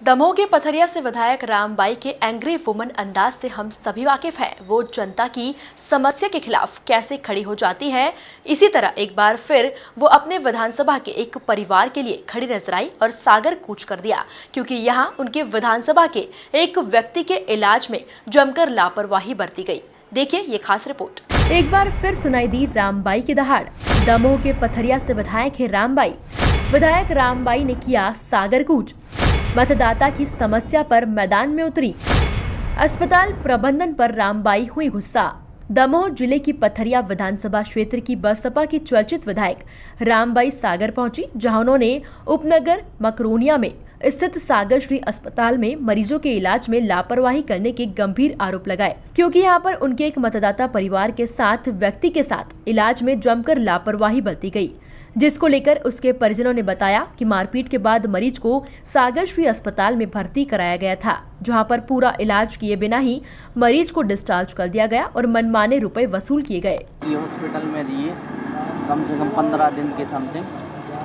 दमोह के पथरिया से विधायक रामबाई के एंग्री वुमन अंदाज से हम सभी वाकिफ हैं। वो जनता की समस्या के खिलाफ कैसे खड़ी हो जाती हैं। इसी तरह एक बार फिर वो अपने विधानसभा के एक परिवार के लिए खड़ी नजर आई और सागर कूच कर दिया, क्योंकि यहाँ उनके विधानसभा के एक व्यक्ति के इलाज में जमकर लापरवाही बरती गई। देखिए ये खास रिपोर्ट। एक बार फिर सुनाई दी रामबाई की दहाड़। दमोह के पथरिया से विधायक है रामबाई। विधायक रामबाई ने किया सागर कूच। मतदाता की समस्या पर मैदान में उतरी। अस्पताल प्रबंधन पर रामबाई हुई गुस्सा। दमोह जिले की पथरिया विधानसभा क्षेत्र की बसपा की चर्चित विधायक रामबाई सागर पहुंची, जहां उन्होंने उपनगर मकरोनिया में स्थित सागर श्री अस्पताल में मरीजों के इलाज में लापरवाही करने के गंभीर आरोप लगाए, क्योंकि यहां पर उनके एक मतदाता परिवार के साथ व्यक्ति के साथ इलाज में जमकर लापरवाही बरती गई, जिसको लेकर उसके परिजनों ने बताया कि मारपीट के बाद मरीज को सागर श्री अस्पताल में भर्ती कराया गया था, जहां पर पूरा इलाज किए बिना ही मरीज को डिस्चार्ज कर दिया गया और मनमाने रुपए वसूल किए गए। हॉस्पिटल में रही कम से कम 15 दिन के समथिंग,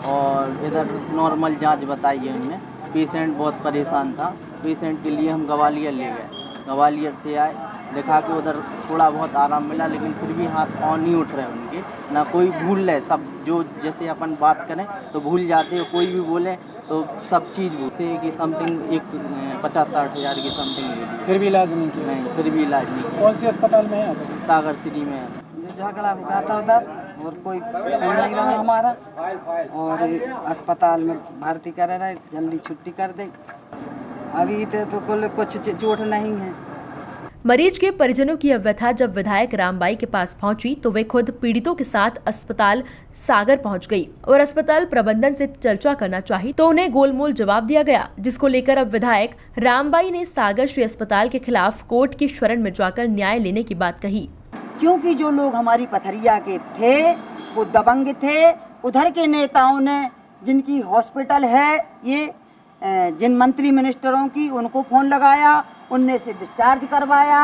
और इधर नॉर्मल जांच बताई है उन्होंने। पेशेंट बहुत परेशान था। पेशेंट के लिए हम ग्वालियर ले गए। ग्वालियर से आए, देखा कि उधर थोड़ा बहुत आराम मिला, लेकिन फिर भी हाथ पाँव नहीं उठ रहे उनके, ना कोई भूल रहे। सब जो जैसे अपन बात करें तो भूल जाते हैं, कोई भी बोले तो सब चीज़ भूलते कि समथिंग एक 50-60 हज़ार की समथिंग ले ली। फिर भी इलाज नहीं किया? नहीं, फिर भी इलाज नहीं किया। कौन सी अस्पताल में है? सागर सिटी में है। जो झगड़ा हुआ था उधर, और कोई सुन नहीं रहा हमारा, और अस्पताल में भर्ती कर रहा है, जल्दी छुट्टी कर दे। अभी तो कुछ चोट नहीं है। मरीज के परिजनों की व्यथा जब विधायक रामबाई के पास पहुंची तो वे खुद पीड़ितों के साथ अस्पताल सागर पहुंच गई और अस्पताल प्रबंधन से चर्चा करना चाही तो उन्हें गोलमोल जवाब दिया गया, जिसको लेकर अब विधायक रामबाई ने सागर श्री अस्पताल के खिलाफ कोर्ट की शरण में जाकर न्याय लेने की बात कही। क्योंकि जो लोग हमारी पथरिया के थे वो दबंग थे। उधर के नेताओं ने, जिनकी हॉस्पिटल है ये, जिन मंत्री मिनिस्टरों की, उनको फ़ोन लगाया, उनने से डिस्चार्ज करवाया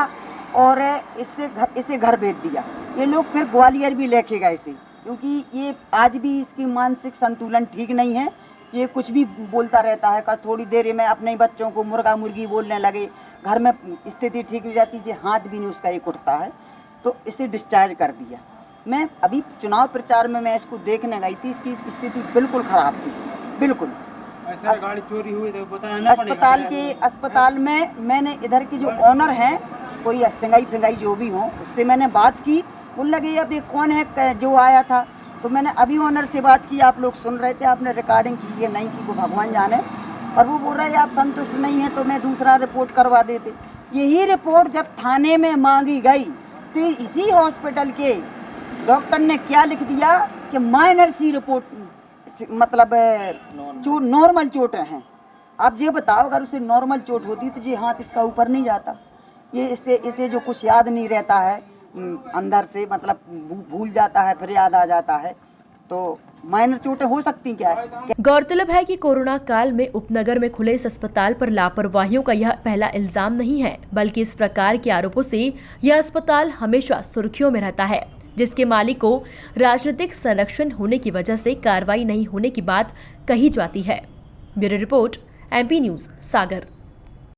और इसे घर भेज दिया। ये लोग फिर ग्वालियर भी लेके गए इसे, क्योंकि ये आज भी इसकी मानसिक संतुलन ठीक नहीं है। ये कुछ भी बोलता रहता है। थोड़ी देर में अपने बच्चों को मुर्गा मुर्गी बोलने लगे। घर में स्थिति ठीक हो जाती है, हाथ भी नहीं उसका एक उठता है, तो इसे डिस्चार्ज कर दिया। मैं अभी चुनाव प्रचार में मैं इसको देखने गई थी, इसकी स्थिति बिल्कुल ख़राब थी, बिल्कुल। गाड़ी चोरी हुई तो अस्पताल में मैंने इधर के जो ऑनर हैं, कोई सिंगाई फिंगाई जो भी हो, उससे मैंने बात की। बोल लगे अब ये कौन है जो आया था, तो मैंने अभी ऑनर से बात की। आप लोग सुन रहे थे, आपने रिकॉर्डिंग की है नहीं की, वो भगवान जाने। और वो बोल रहा है आप संतुष्ट नहीं है तो मैं दूसरा रिपोर्ट करवा देते। यही रिपोर्ट जब थाने में मांगी गई तो इसी हॉस्पिटल के डॉक्टर ने क्या लिख दिया कि माइनर सी रिपोर्ट, मतलब जो नॉर्मल चोट हैं। आप ये बताओ, अगर उसे नॉर्मल चोट होती तो ये हाथ इसका ऊपर नहीं जाता। ये इसे जो कुछ याद नहीं रहता है अंदर से, मतलब भूल जाता है, फिर याद आ जाता है, तो माइनर चोटें हो सकती क्या है। गौरतलब है कि कोरोना काल में उपनगर में खुले इस अस्पताल पर लापरवाहियों का यह पहला इल्जाम नहीं है, बल्कि इस प्रकार के आरोपों से यह अस्पताल हमेशा सुर्खियों में रहता है, जिसके मालिक को राजनीतिक संरक्षण होने की वजह से कार्रवाई नहीं होने की बात कही जाती है। ब्यूरो रिपोर्ट, MP न्यूज़, सागर।